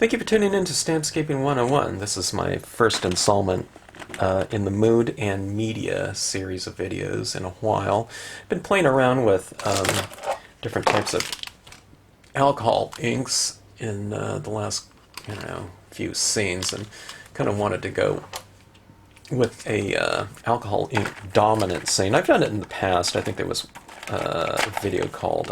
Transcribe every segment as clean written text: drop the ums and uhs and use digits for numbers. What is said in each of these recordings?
Thank you for tuning in to Stampscaping 101. This is my first installment in the Mood and Media series of videos in a while. I've been playing around with different types of alcohol inks in the last, few scenes, and kind of wanted to go with a alcohol ink dominant scene. I've done it in the past. I think there was a video called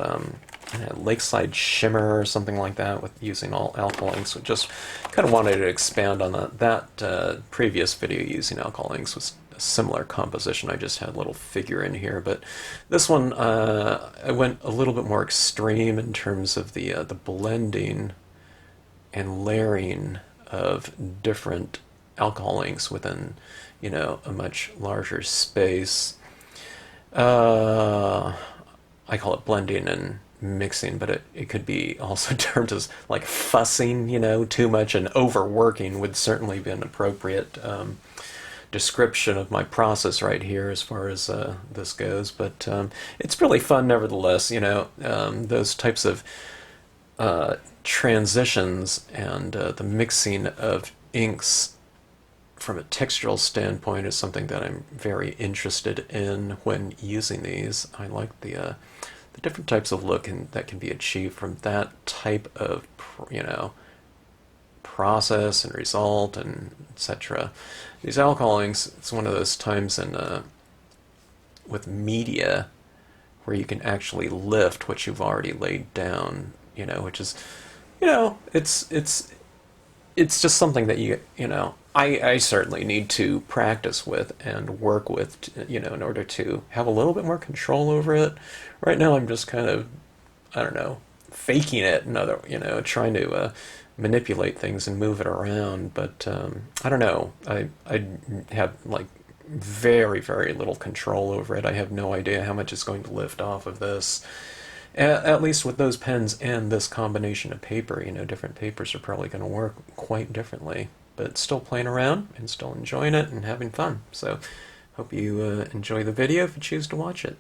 Lakeside Shimmer or something like that, with using all alcohol inks. So just kind of wanted to expand on that previous video using alcohol inks was a similar composition. I just had a little figure in here, but this one I went a little bit more extreme in terms of the blending and layering of different alcohol inks within a much larger space. I call it blending and mixing, but it could be also termed as like fussing, too much, and overworking would certainly be an appropriate description of my process right here as far as this goes. But it's really fun nevertheless, those types of transitions and the mixing of inks from a textural standpoint is something that I'm very interested in when using these. I like the different types of look that can be achieved from that type of process and result, and etc. These alcohol inks, it's one of those times in with media where you can actually lift what you've already laid down, which is it's just something that I certainly need to practice with and work with, in order to have a little bit more control over it. Right now, I'm just kind of, I don't know, faking it, trying to manipulate things and move it around. But I don't know. I have like very, very little control over it. I have no idea how much is going to lift off of this. At least with those pens and this combination of paper, different papers are probably going to work quite differently. But still playing around and still enjoying it and having fun. So hope you enjoy the video if you choose to watch it.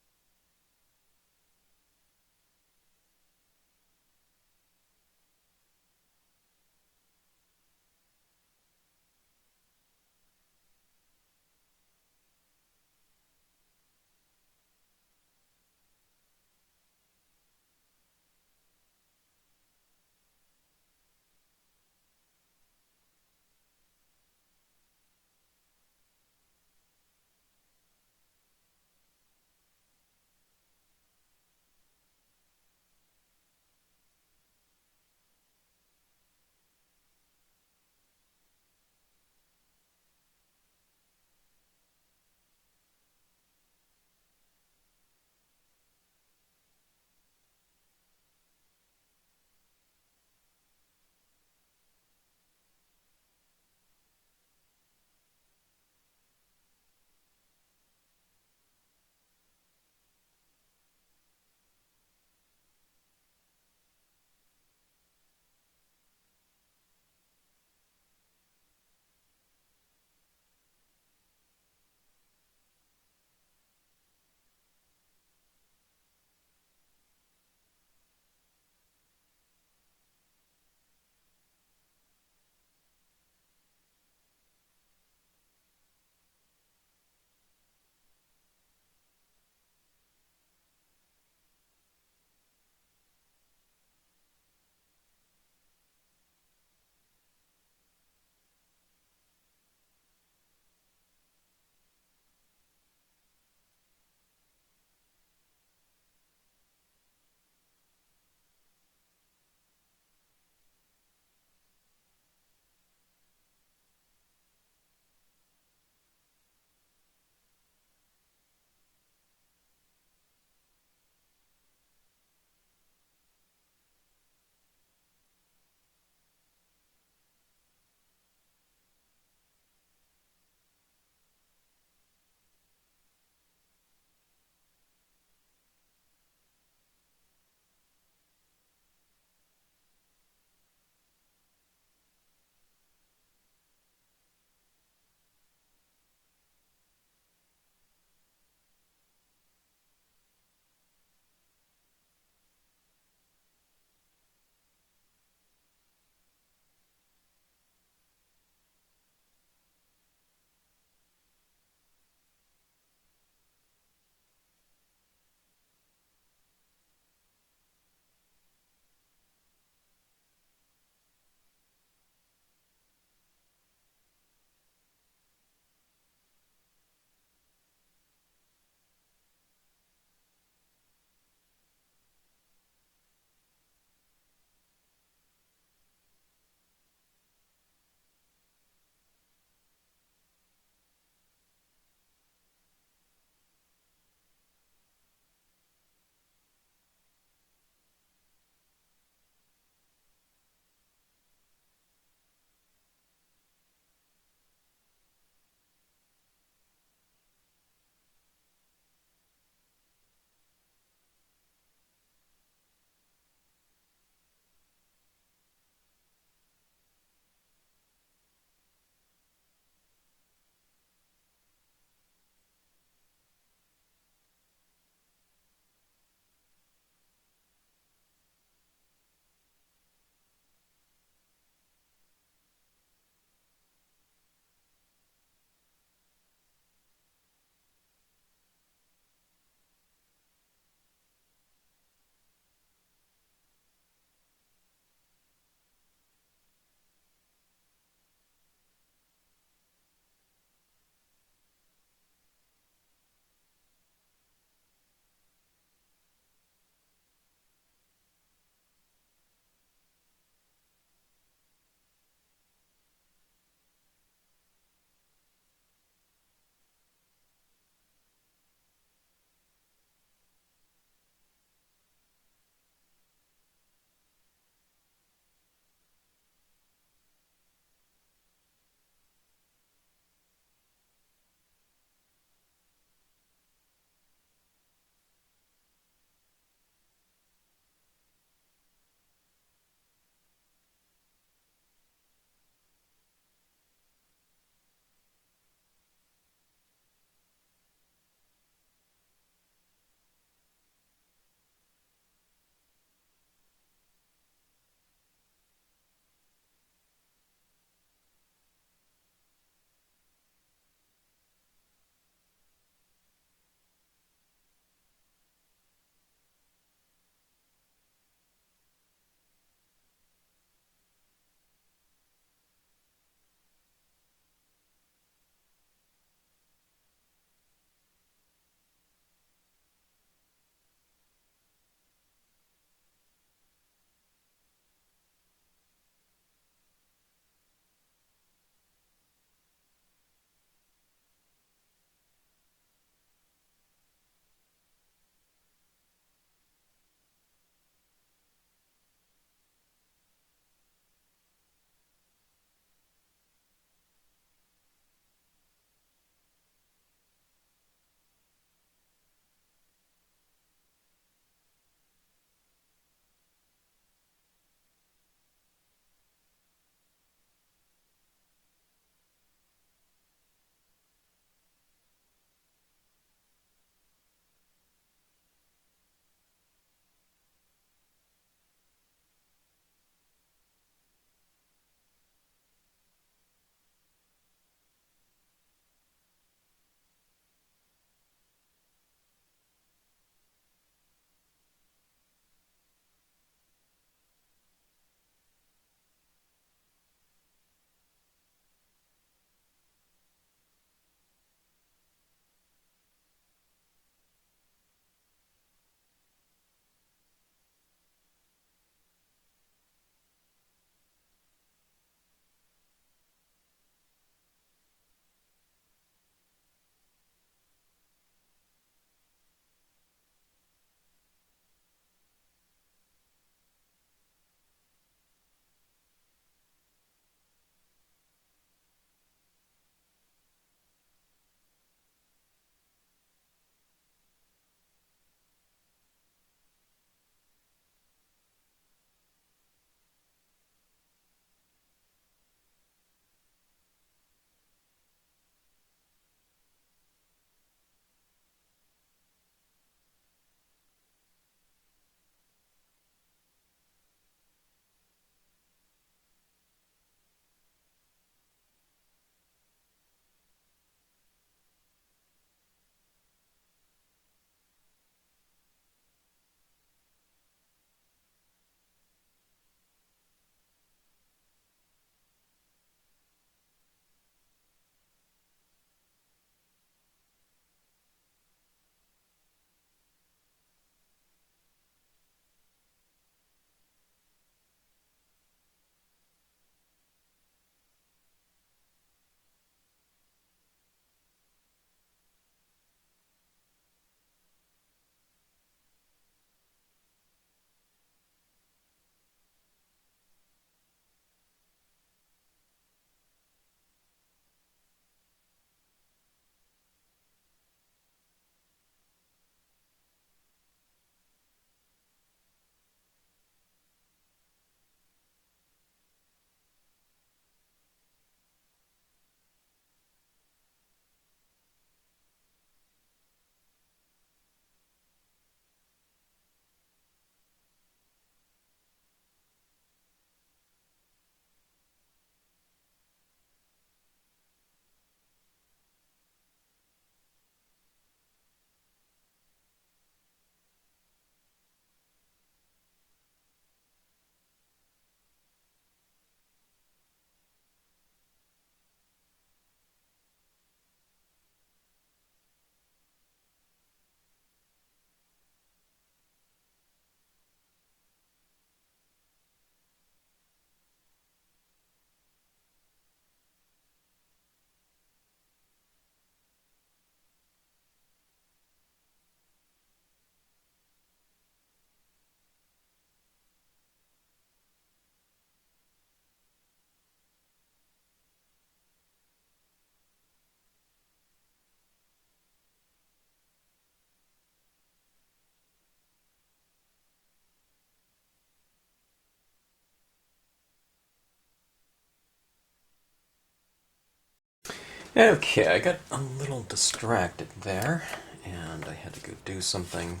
Okay, I got a little distracted there, and I had to go do something.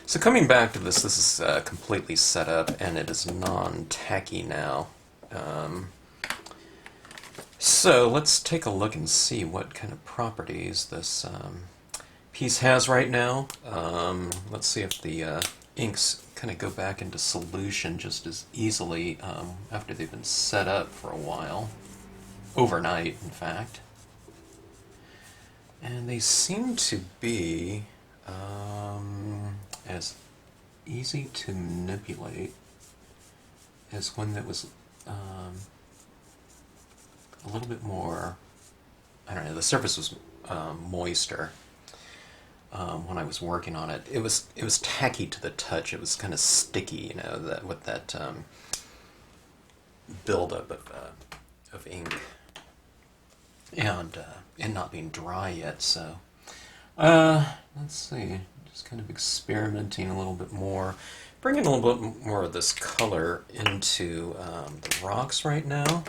So coming back to this, this is completely set up, and it is non-tacky now. So let's take a look and see what kind of properties this piece has right now. Let's see if the inks kind of go back into solution just as easily after they've been set up for a while. Overnight, in fact. And they seem to be as easy to manipulate as one that was a little bit more, I don't know, the surface was moister when I was working on it. It was tacky to the touch. It was kind of sticky, you know, that with that buildup of ink and not being dry yet. So let's see, just kind of experimenting a little bit more, bringing a little bit more of this color into the rocks right now.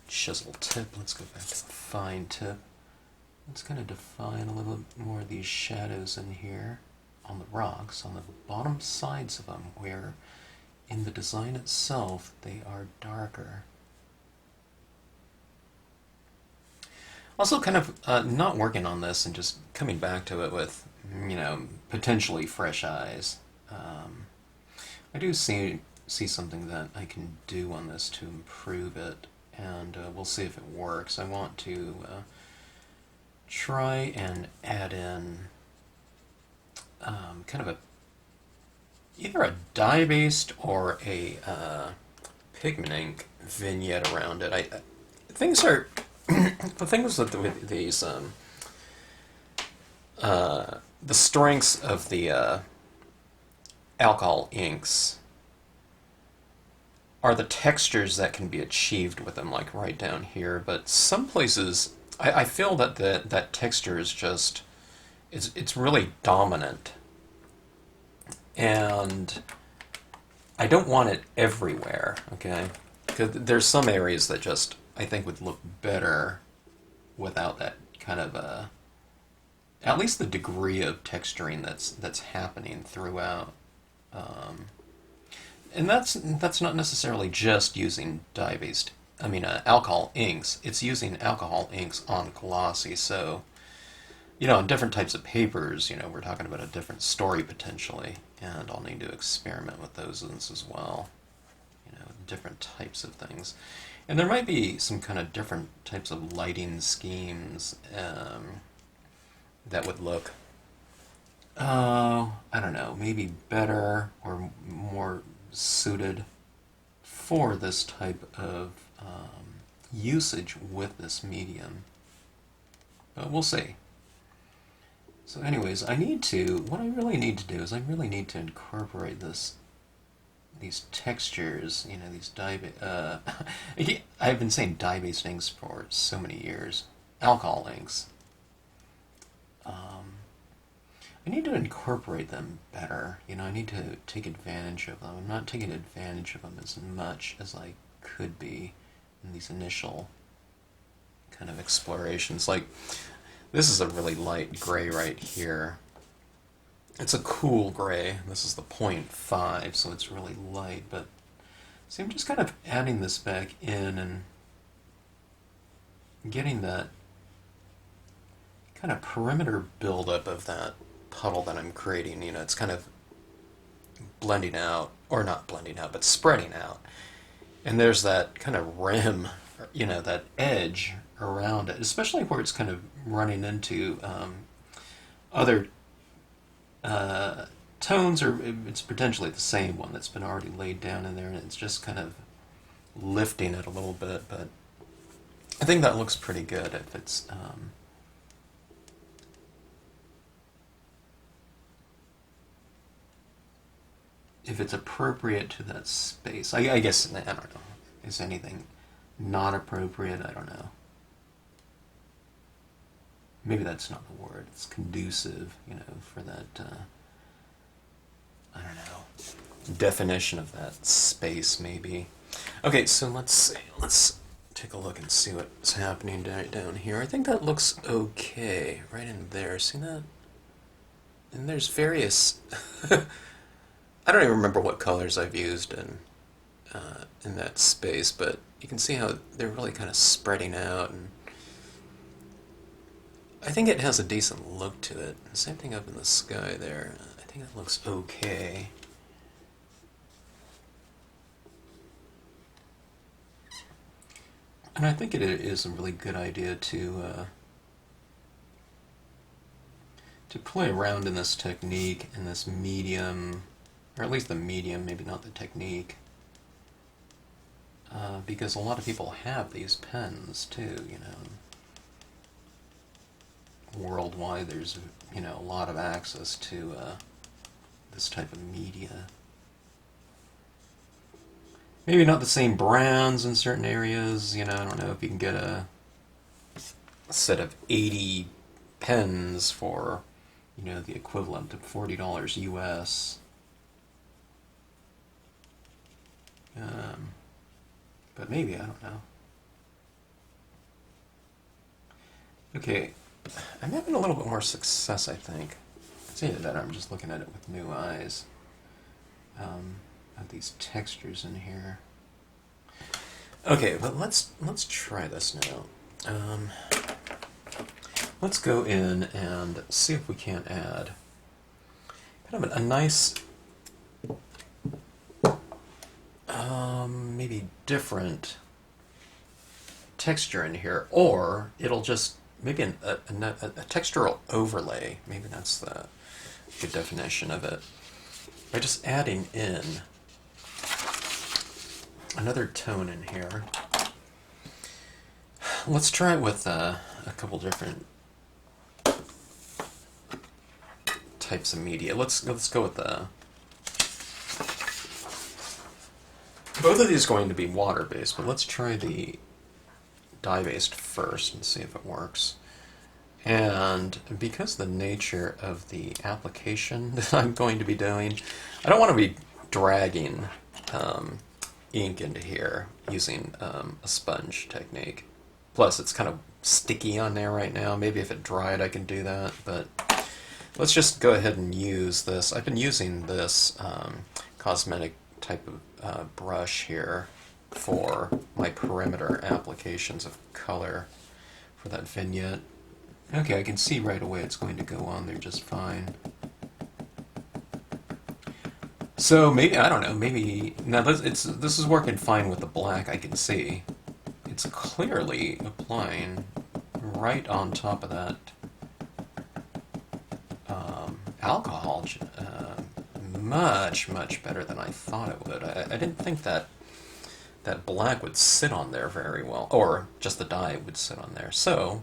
Chisel tip, let's go back to the fine tip. Let's kind of define a little bit more of these shadows in here on the rocks, on the bottom sides of them, where in the design itself they are darker. Also kind of not working on this and just coming back to it with, you know, potentially fresh eyes. I do see something that I can do on this to improve it, and we'll see if it works. I want to try and add in kind of either a dye-based or a pigment ink vignette around it. Things are the things with these the strengths of the alcohol inks are the textures that can be achieved with them, like right down here. But some places, I feel that that texture is just, it's really dominant, and I don't want it everywhere. Okay, because there's some areas that just I think would look better without that kind of at least the degree of texturing that's happening throughout. And that's not necessarily just using dye-based, alcohol inks. It's using alcohol inks on glossy. So, you know, on different types of papers, you know, we're talking about a different story potentially, and I'll need to experiment with those as well. You know, different types of things. And there might be some kind of different types of lighting schemes that would look, I don't know, maybe better or more suited for this type of usage with this medium. But we'll see. So anyways, what I really need to do is I really need to incorporate these textures, you know, these dye, I've been saying dye-based inks for so many years. Alcohol inks. I need to incorporate them better. You know, I need to take advantage of them. I'm not taking advantage of them as much as I could be in these initial kind of explorations. Like, this is a really light gray right here. It's a cool gray. This is the 0.5, so it's really light, but see, I'm just kind of adding this back in and getting that kind of perimeter buildup of that puddle that I'm creating. You know, it's kind of blending out, or not blending out, but spreading out. And there's that kind of rim, you know, that edge around it, especially where it's kind of running into other tones, or it's potentially the same one that's been already laid down in there, and it's just kind of lifting it a little bit. But I think that looks pretty good if it's appropriate to that space. I guess, I don't know, is anything not appropriate? I don't know. Maybe that's not the word. It's conducive, you know, for that, I don't know, definition of that space, maybe. Okay, so let's see. Let's take a look and see what's happening down here. I think that looks okay right in there. See that? And there's various. I don't even remember what colors I've used in that space, but you can see how they're really kind of spreading out, and I think it has a decent look to it. Same thing up in the sky there. I think it looks okay. And I think it is a really good idea to play around in this technique, in this medium, or at least the medium, maybe not the technique, because a lot of people have these pens too, you know. Worldwide, there's, you know, a lot of access to this type of media. Maybe not the same brands in certain areas, you know, I don't know if you can get a set of 80 pens for, you know, the equivalent of $40 US. But maybe, I don't know. Okay, I'm having a little bit more success, I think. It's either that or I'm just looking at it with new eyes. Of these textures in here. Okay, but let's try this now. Let's go in and see if we can't add kind of a nice, maybe different texture in here, or it'll just maybe a textural overlay. Maybe that's the good definition of it. By just adding in another tone in here. Let's try it with a couple different types of media. Let's go with the. Both of these are going to be water-based, but let's try the dye-based first and see if it works. And because the nature of the application that I'm going to be doing, I don't want to be dragging ink into here using a sponge technique. Plus, it's kind of sticky on there right now. Maybe if it dried, I can do that, but let's just go ahead and use this. I've been using this cosmetic type of brush here for my perimeter applications of color for that vignette. Okay, I can see right away it's going to go on there just fine. So maybe, I don't know, maybe, now this is working fine with the black, I can see. It's clearly applying right on top of that alcohol much, much better than I thought it would. I didn't think that black would sit on there very well, or just the dye would sit on there. So,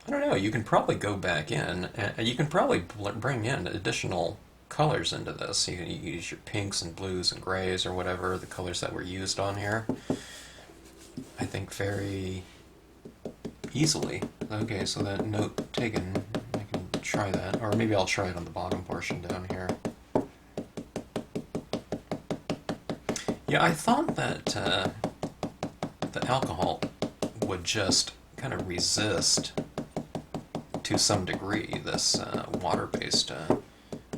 I don't know, you can probably go back in, and you can probably bring in additional colors into this. You can use your pinks and blues and grays or whatever, the colors that were used on here. I think very easily. Okay, so that note taken, I can try that, or maybe I'll try it on the bottom portion down here. Yeah, I thought that the alcohol would just kind of resist to some degree this water-based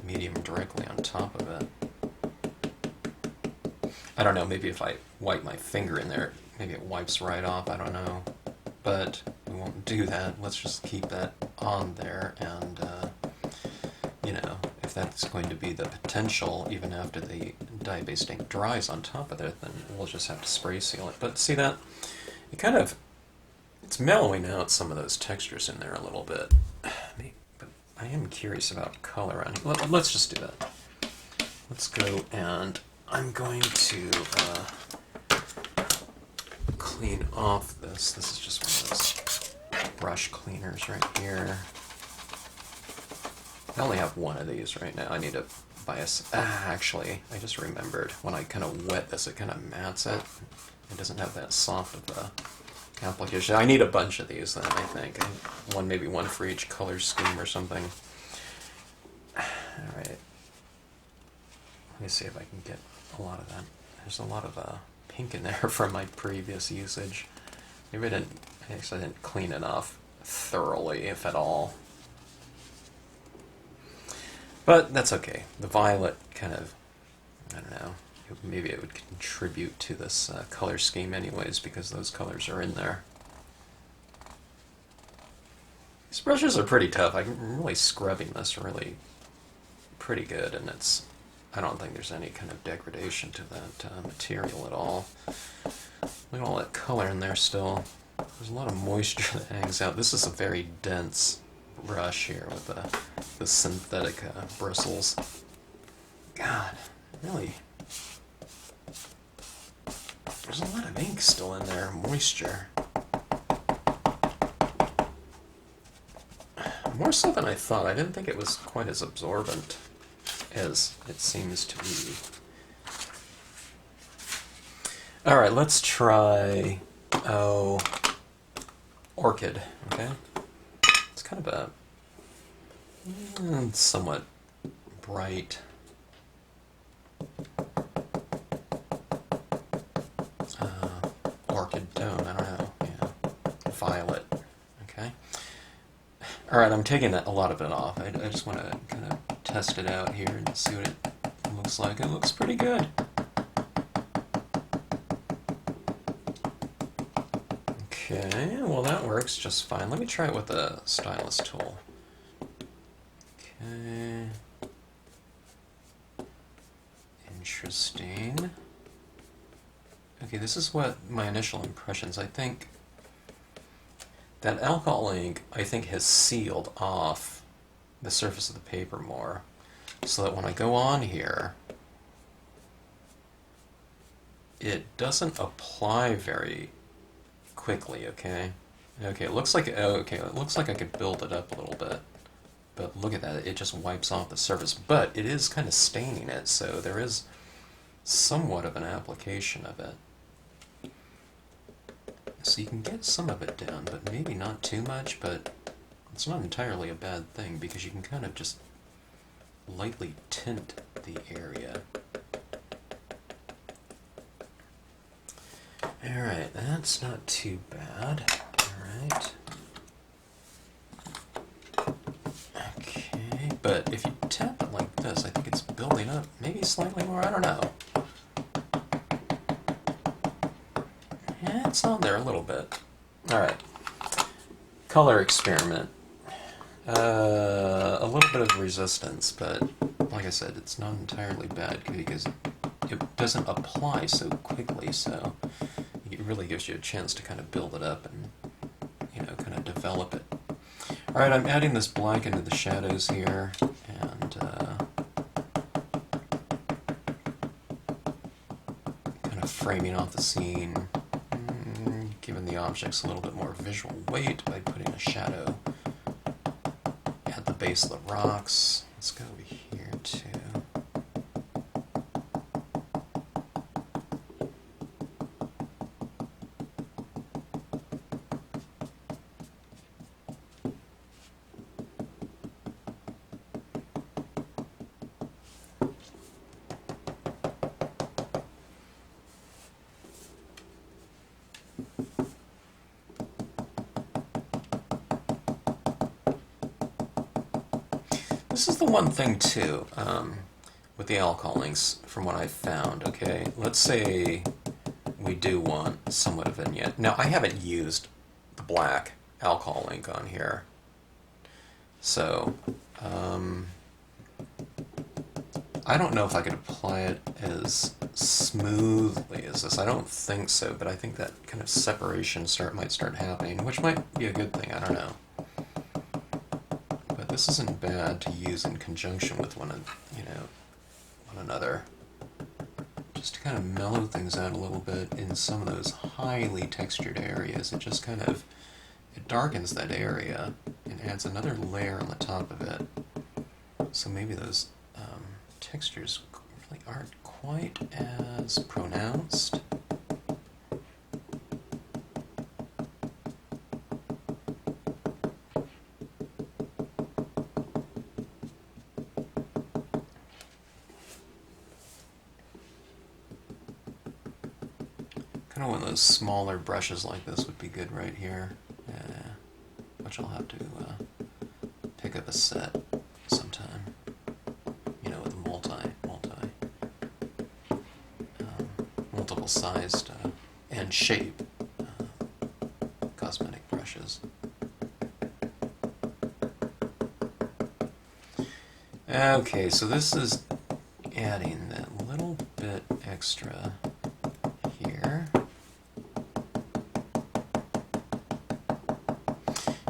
medium directly on top of it. I don't know, maybe if I wipe my finger in there, maybe it wipes right off, I don't know. But we won't do that. Let's just keep that on there, and you know, if that's going to be the potential even after the dye-based ink dries on top of it, then we'll just have to spray seal it. But see that? It kind of, it's mellowing out some of those textures in there a little bit. But I am curious about color on here. Let's just do that. Let's go, and I'm going to clean off this. This is just one of those brush cleaners right here. I only have one of these right now. I need to buy a... actually, I just remembered. When I kind of wet this, it kind of mats it. It doesn't have that soft of a application. I need a bunch of these then, I think. Maybe one for each color scheme or something. Alright. Let me see if I can get a lot of that. There's a lot of pink in there from my previous usage. Maybe I didn't clean it off thoroughly, if at all. But that's okay. The violet kind of, I don't know, maybe it would contribute to this color scheme anyways, because those colors are in there. These brushes are pretty tough. I'm really scrubbing this really pretty good, and I don't think there's any kind of degradation to that material at all. Look at all that color in there still. There's a lot of moisture that hangs out. This is a very dense brush here with the synthetic bristles. God, really, there's a lot of ink still in there, moisture. More so than I thought. I didn't think it was quite as absorbent as it seems to be. Alright, let's try, Orchid, okay? It's kind of a somewhat bright orchid tone, I don't know, yeah. Violet, okay? Alright, I'm taking a lot of it off. I just want to kind of test it out here and see what it looks like. It looks pretty good. Okay, well that works just fine. Let me try it with the stylus tool. Okay. Interesting. Okay, this is what my initial impressions. I think that alcohol ink, has sealed off the surface of the paper more, so that when I go on here, it doesn't apply very quickly, okay? Okay, it looks like I could build it up a little bit, but look at that, it just wipes off the surface, but it is kind of staining it, so there is somewhat of an application of it. So you can get some of it down, but maybe not too much, but it's not entirely a bad thing, because you can kind of just lightly tint the area. Alright, that's not too bad. Alright. Okay, but if you tap it like this, I think it's building up maybe slightly more, I don't know. Yeah, it's on there a little bit. Alright. Color experiment. A little bit of resistance, but like I said, it's not entirely bad because it doesn't apply so quickly, so it really gives you a chance to kind of build it up and, kind of develop it. Alright, I'm adding this black into the shadows here, and kind of framing off the scene, giving the objects a little bit more visual weight by putting a shadow at the base of the rocks. Let's go over here too. This is the one thing too, with the alcohol inks, from what I've found, okay? Let's say we do want somewhat of a vignette. Now, I haven't used the black alcohol ink on here, so I don't know if I could apply it as smoothly as this. I don't think so, but I think that kind of separation might start happening, which might be a good thing, I don't know. This isn't bad to use in conjunction with one another, just to kind of mellow things out a little bit in some of those highly textured areas. It just kind of, it darkens that area and adds another layer on the top of it. So maybe those textures really aren't quite as pronounced. Kind of one of those smaller brushes like this would be good right here, which I'll have to pick up a set sometime. You know, with multiple sized and shape cosmetic brushes. Okay, so this is adding that little bit extra here.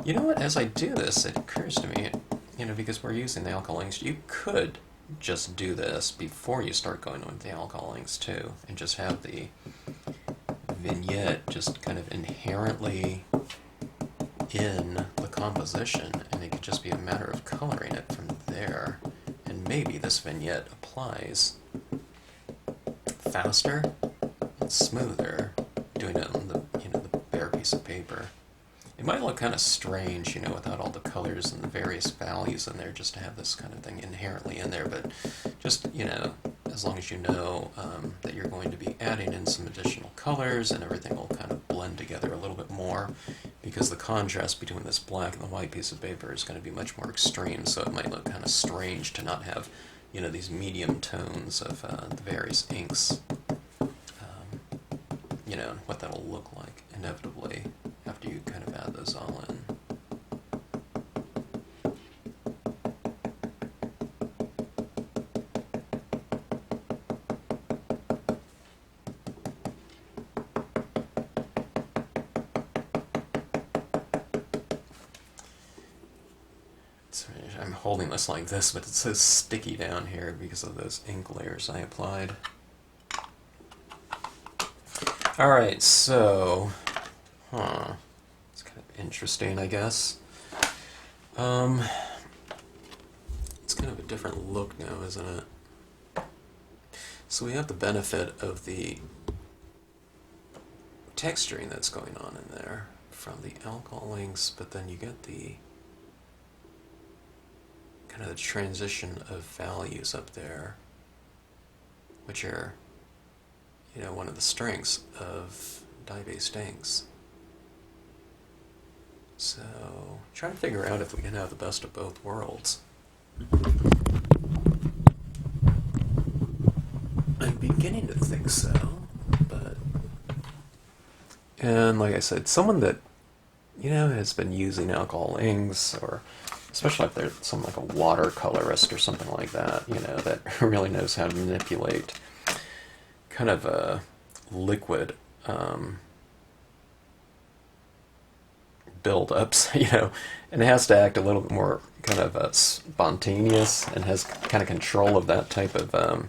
You know what, as I do this, it occurs to me, you know, because we're using the alcohol inks, you could just do this before you start going with the alcohol inks too, and just have the vignette just kind of inherently in the composition, and it could just be a matter of coloring it from there. And maybe this vignette applies faster and smoother doing it on the, you know, the bare piece of paper. It might look kind of strange, you know, without all the colors and the various values in there, just to have this kind of thing inherently in there, but just, you know, as long as you know that you're going to be adding in some additional colors, and everything will kind of blend together a little bit more, because the contrast between this black and the white piece of paper is going to be much more extreme, so it might look kind of strange to not have, you know, these medium tones of the various inks, you know, and what that'll look like inevitably after you kind of add those all in. I'm holding this like this, but it's so sticky down here because of those ink layers I applied. Alright, so, it's kind of interesting, I guess. It's kind of a different look now, isn't it? So we have the benefit of the texturing that's going on in there from the alcohol inks, but then you get the kind of the transition of values up there, which are, you know, one of the strengths of dye-based inks. So, trying to figure out if we can have the best of both worlds. I'm beginning to think so, but... And like I said, someone that, you know, has been using alcohol inks, or especially if they're someone like a watercolorist or something like that, you know, that really knows how to manipulate kind of a liquid build-ups, you know, and it has to act a little bit more kind of spontaneous, and has kind of control of that type of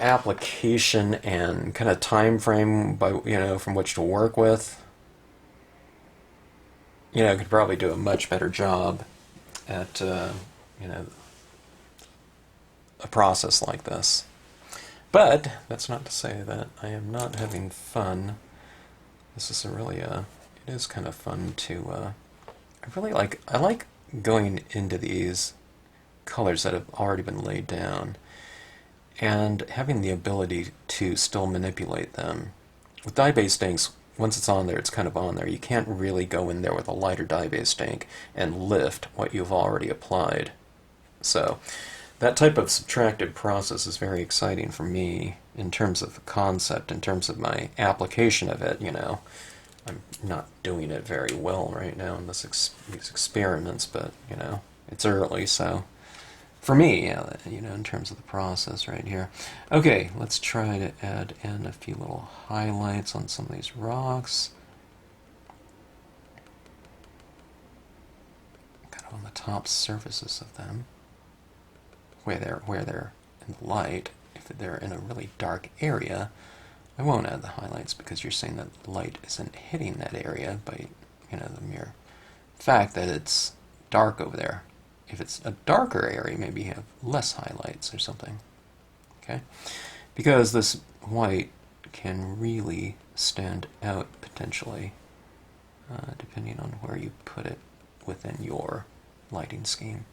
application and kind of time frame by, you know, from which to work with. You know, could probably do a much better job at you know, a process like this. But that's not to say that I am not having fun. This is a really it is kind of fun to I like going into these colors that have already been laid down and having the ability to still manipulate them. With dye-based inks, once it's on there, it's kind of on there. You can't really go in there with a lighter dye-based ink and lift what you've already applied. So that type of subtractive process is very exciting for me in terms of the concept, in terms of my application of it, you know. I'm not doing it very well right now in these experiments, but, you know, it's early, so for me, you know, in terms of the process right here. Okay, let's try to add in a few little highlights on some of these rocks. Kind of on the top surfaces of them, where they're in the light. If they're in a really dark area, I won't add the highlights because you're saying that the light isn't hitting that area by, you know, the mere fact that it's dark over there. If it's a darker area, maybe you have less highlights or something. Okay? Because this white can really stand out potentially, depending on where you put it within your lighting scheme.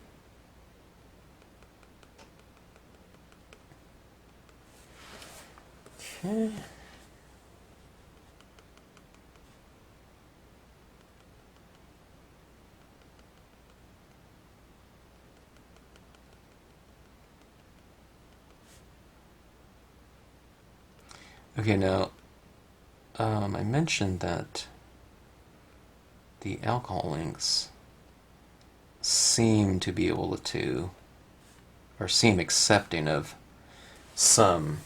Okay. Okay, now, I mentioned that the alcohol inks seem to be able to, or seem accepting of some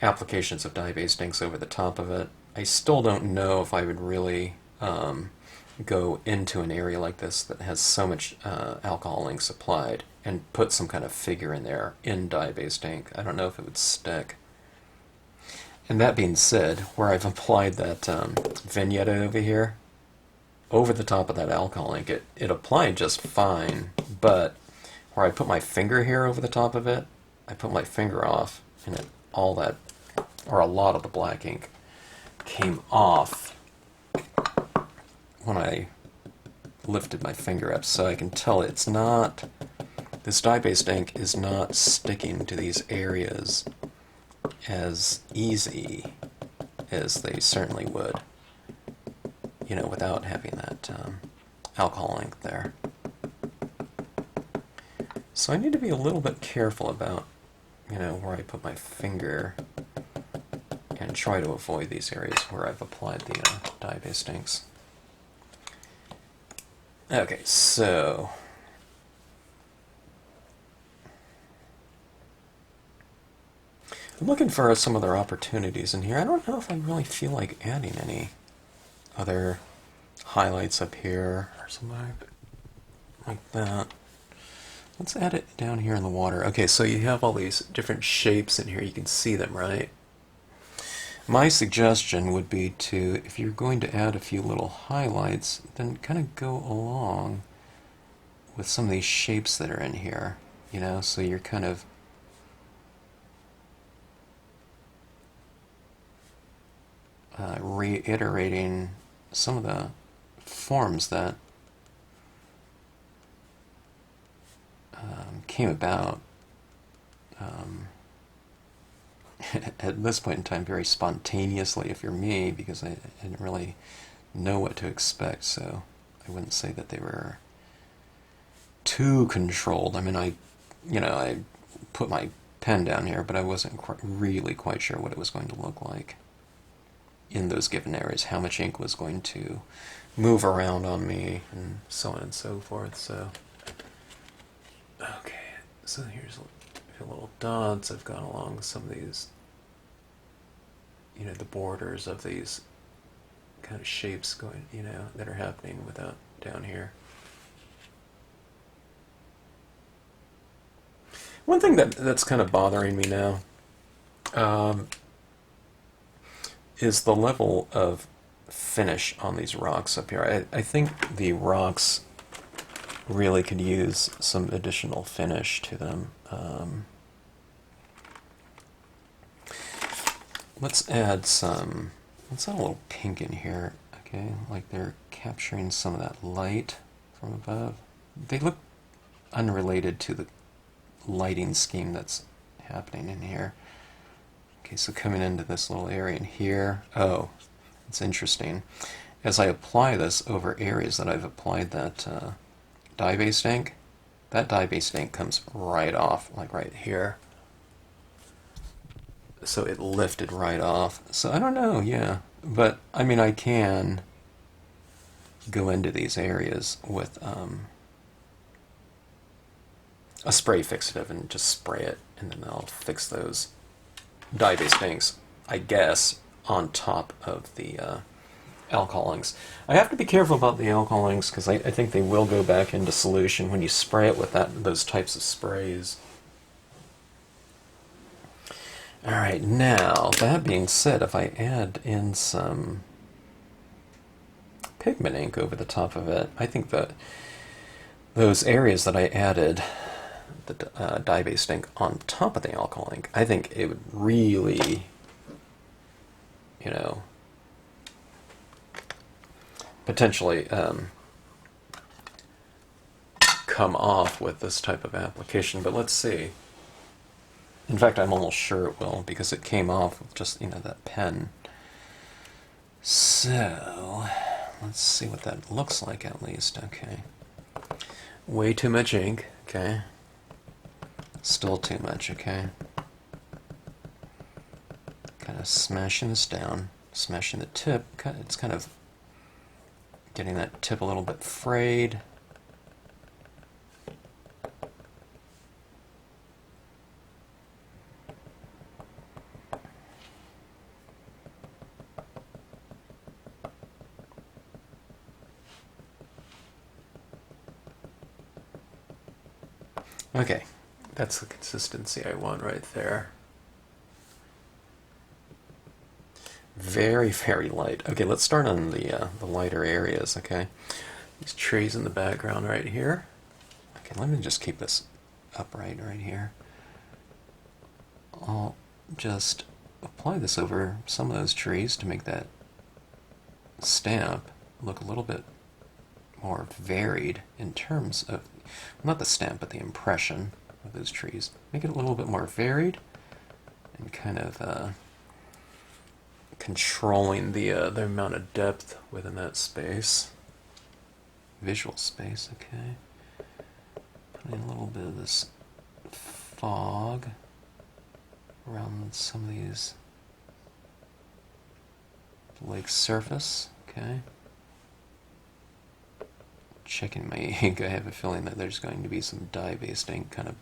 applications of dye-based inks over the top of it. I still don't know if I would really go into an area like this that has so much alcohol inks applied and put some kind of figure in there in dye-based ink. I don't know if it would stick. And that being said, where I've applied that vignette over here, over the top of that alcohol ink, it applied just fine, but where I put my finger here over the top of it, I put my finger off, and all that, or a lot of the black ink, came off when I lifted my finger up. So I can tell it's not, this dye-based ink is not sticking to these areas as easy as they certainly would, you know, without having that alcohol ink there. So I need to be a little bit careful about, you know, where I put my finger and try to avoid these areas where I've applied the dye-based inks. Okay, so I'm looking for some other opportunities in here. I don't know if I really feel like adding any other highlights up here or something like that. Let's add it down here in the water. Okay, so you have all these different shapes in here. You can see them, right? My suggestion would be to, if you're going to add a few little highlights, then kind of go along with some of these shapes that are in here, you know, so you're kind of reiterating some of the forms that came about at this point in time very spontaneously, if you're me, because I didn't really know what to expect, so I wouldn't say that they were too controlled. I mean, I put my pen down here, but I wasn't really quite sure what it was going to look like in those given areas, how much ink was going to move around on me, and so on and so forth. So, okay, so here's a few little dots I've gone along some of these, you know, the borders of these kind of shapes going, you know, that are happening without down here. One thing that's kind of bothering me now is the level of finish on these rocks up here. I think the rocks really could use some additional finish to them. Let's add a little pink in here, okay? Like they're capturing some of that light from above. They look unrelated to the lighting scheme that's happening in here. Okay, so coming into this little area in here, oh, it's interesting. As I apply this over areas that I've applied that dye-based ink, that dye-based ink comes right off, like right here. So it lifted right off. So I don't know, yeah. But, I mean, I can go into these areas with a spray fixative and just spray it, and then I'll fix those dye-based inks, I guess, on top of the alcohol inks. I have to be careful about the alcohol inks because I think they will go back into solution when you spray it with those types of sprays. Alright, now, that being said, if I add in some pigment ink over the top of it, I think that those areas that I added the dye-based ink on top of the alcohol ink, I think it would really, you know, potentially come off with this type of application, but let's see. In fact, I'm almost sure it will, because it came off with just, you know, that pen. So, let's see what that looks like at least. Okay. Way too much ink. Okay. Still too much. Okay. kind of smashing this down, smashing the tip. It's kind of getting that tip a little bit frayed. Okay, that's the consistency I want right there. Very, very light. Okay, let's start on the lighter areas, okay? These trees in the background right here. Okay, let me just keep this upright right here. I'll just apply this over some of those trees to make that stamp look a little bit more varied in terms of, not the stamp, but the impression of those trees. Make it a little bit more varied and kind of controlling the amount of depth within that space. Visual space, okay. Putting a little bit of this fog around some of these lake surface, okay. Checking my ink, I have a feeling that there's going to be some dye-based ink kind of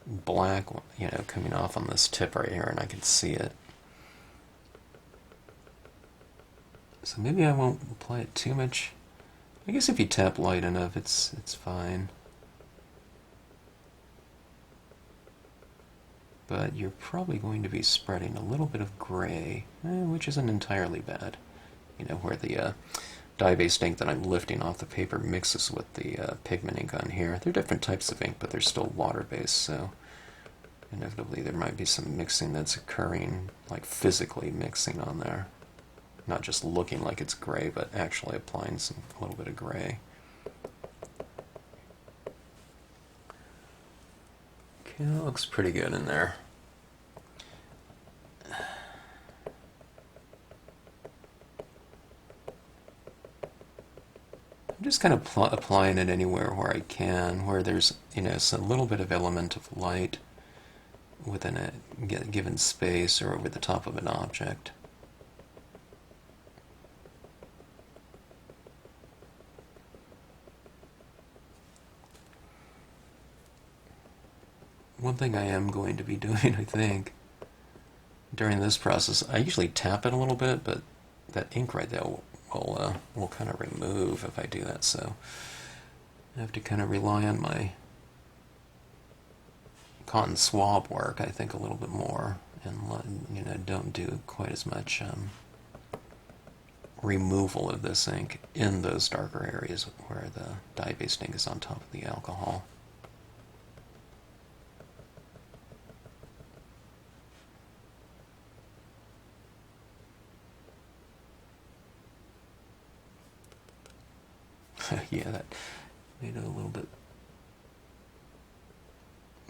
black, you know, coming off on this tip right here, and I can see it. So maybe I won't apply it too much. I guess if you tap light enough, it's fine. But you're probably going to be spreading a little bit of gray, which isn't entirely bad. You know, where the dye-based ink that I'm lifting off the paper mixes with the pigment ink on here. They're different types of ink, but they're still water-based, so inevitably there might be some mixing that's occurring, like physically mixing on there. Not just looking like it's gray, but actually applying a little bit of gray. Okay, that looks pretty good in there. I'm just kind of applying it anywhere where I can, where there's, you know, a little bit of element of light within a given space or over the top of an object. One thing I am going to be doing, I think, during this process, I usually tap it a little bit, but that ink right there will kind of remove if I do that, so I have to kind of rely on my cotton swab work, I think, a little bit more, and, you know, don't do quite as much removal of this ink in those darker areas where the dye-based ink is on top of the alcohol. Yeah, that made it a little bit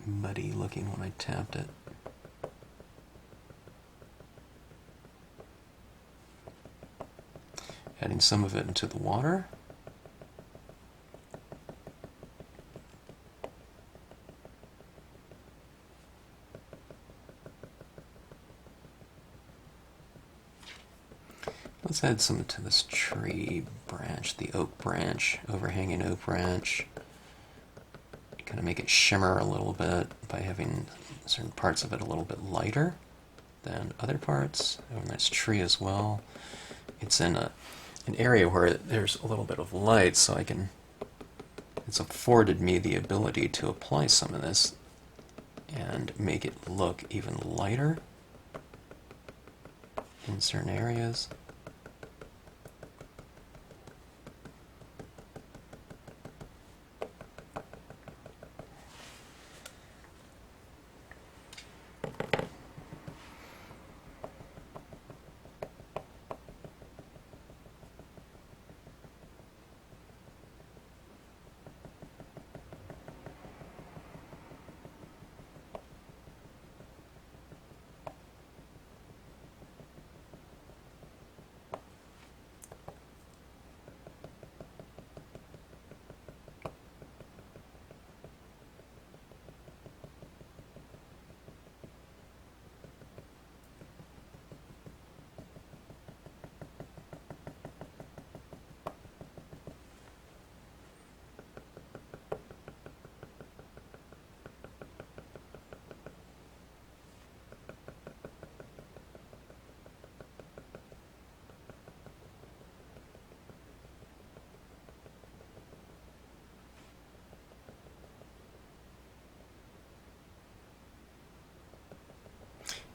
muddy looking when I tapped it. Adding some of it into the water. Let's add some to this tree branch, the oak branch, overhanging oak branch. Kind of make it shimmer a little bit by having certain parts of it a little bit lighter than other parts. And this tree as well. It's in an area where there's a little bit of light, so it's afforded me the ability to apply some of this and make it look even lighter in certain areas.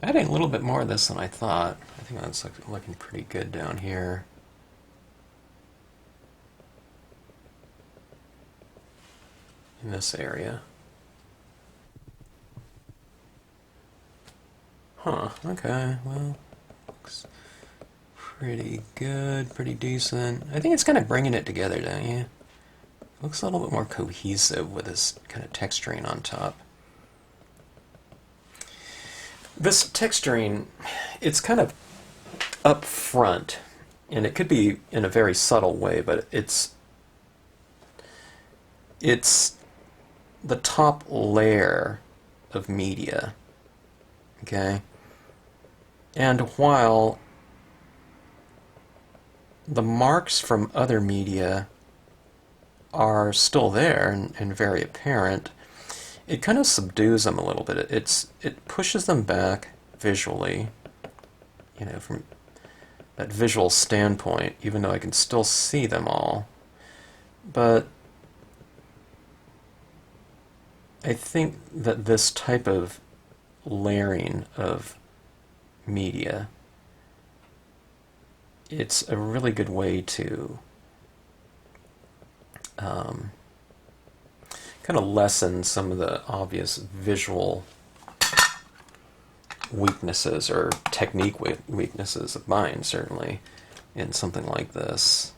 Adding a little bit more of this than I thought. I think that's looking pretty good down here. In this area. Huh, okay, well, looks pretty good, pretty decent. I think it's kind of bringing it together, don't you? It looks a little bit more cohesive with this kind of texturing on top. This texturing, it's kind of up front, and it could be in a very subtle way, but it's the top layer of media, okay? And while the marks from other media are still there and very apparent, it kind of subdues them a little bit. It pushes them back visually, you know, from that visual standpoint, even though I can still see them all. But I think that this type of layering of media, it's a really good way to kind of lessen some of the obvious visual weaknesses or technique weaknesses of mine, certainly, in something like this,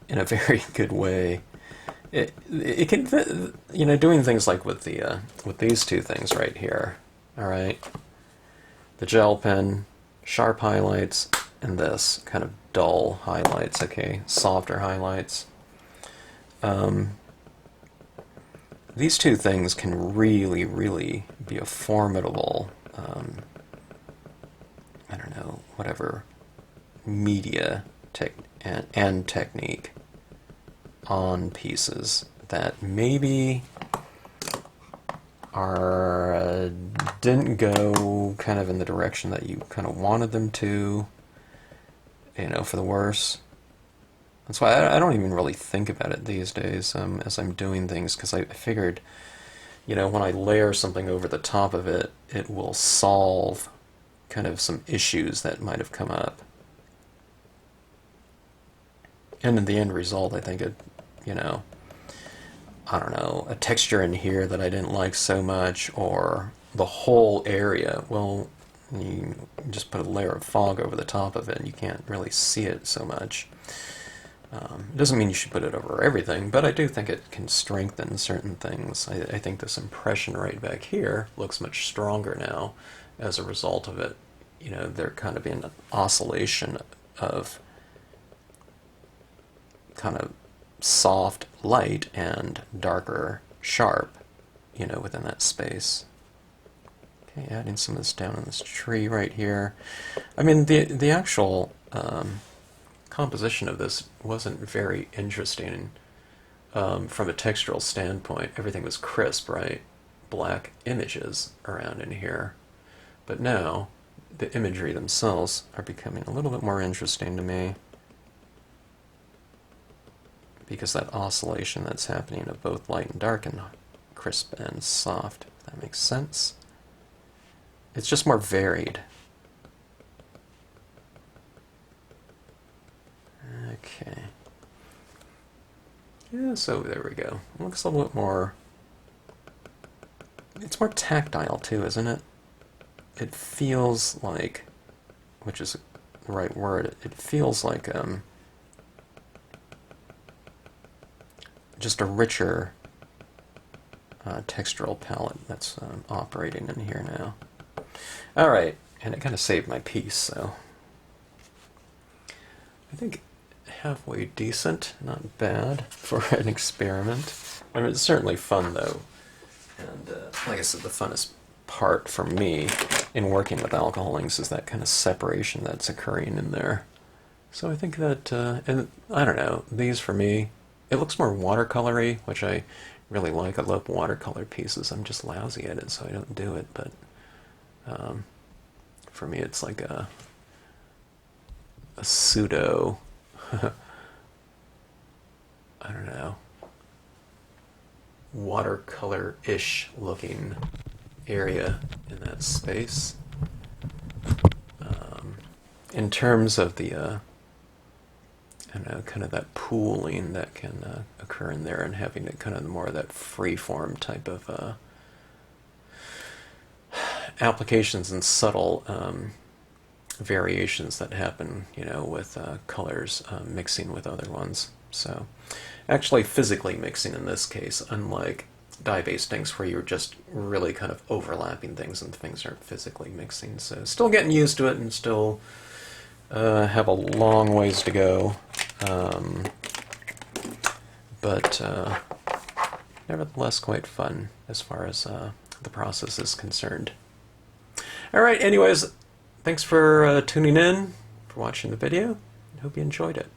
in a very good way. It can, you know, doing things like with the with these two things right here, all right, the gel pen, sharp highlights, and this kind of dull highlights, okay, softer highlights. These two things can really, really be a formidable, I don't know, whatever, media and technique on pieces that maybe are didn't go kind of in the direction that you kind of wanted them to, you know, for the worse. That's why I don't even really think about it these days as I'm doing things, because I figured, you know, when I layer something over the top of it, it will solve kind of some issues that might have come up. And in the end result, I think it, you know, I don't know, a texture in here that I didn't like so much, or the whole area, well, you just put a layer of fog over the top of it and you can't really see it so much. It doesn't mean you should put it over everything, but I do think it can strengthen certain things. I think this impression right back here looks much stronger now as a result of it. You know, they're kind of in an oscillation of kind of soft light and darker sharp, you know, within that space. Okay, adding some of this down on this tree right here. I mean, the actual composition of this wasn't very interesting from a textural standpoint. Everything was crisp, right? Black images around in here. But now, the imagery themselves are becoming a little bit more interesting to me, because that oscillation that's happening of both light and dark and crisp and soft, if that makes sense. It's just more varied. Okay. Yeah, so there we go. It looks a little bit more... It's more tactile too, isn't it? It feels like, which is the right word, it feels like just a richer textural palette that's operating in here now. Alright, and it kind of saved my piece, so I think halfway decent, not bad for an experiment. I mean, it's certainly fun though, and like I said, the funnest part for me in working with alcohol inks is that kind of separation that's occurring in there. So I think that, and I don't know, these for me, it looks more watercolory, which I really like. I love watercolor pieces. I'm just lousy at it, so I don't do it, but for me it's like a pseudo, I don't know, watercolor-ish looking area in that space. In terms of the, I don't know, kind of that pooling that can occur in there, and having it kind of more of that free-form type of applications and subtle variations that happen, you know, with colors mixing with other ones. So actually physically mixing in this case, unlike dye-based inks where you're just really kind of overlapping things and things aren't physically mixing. So still getting used to it, and still have a long ways to go. But nevertheless quite fun as far as the process is concerned. Alright, anyways, thanks for tuning in, for watching the video. I hope you enjoyed it.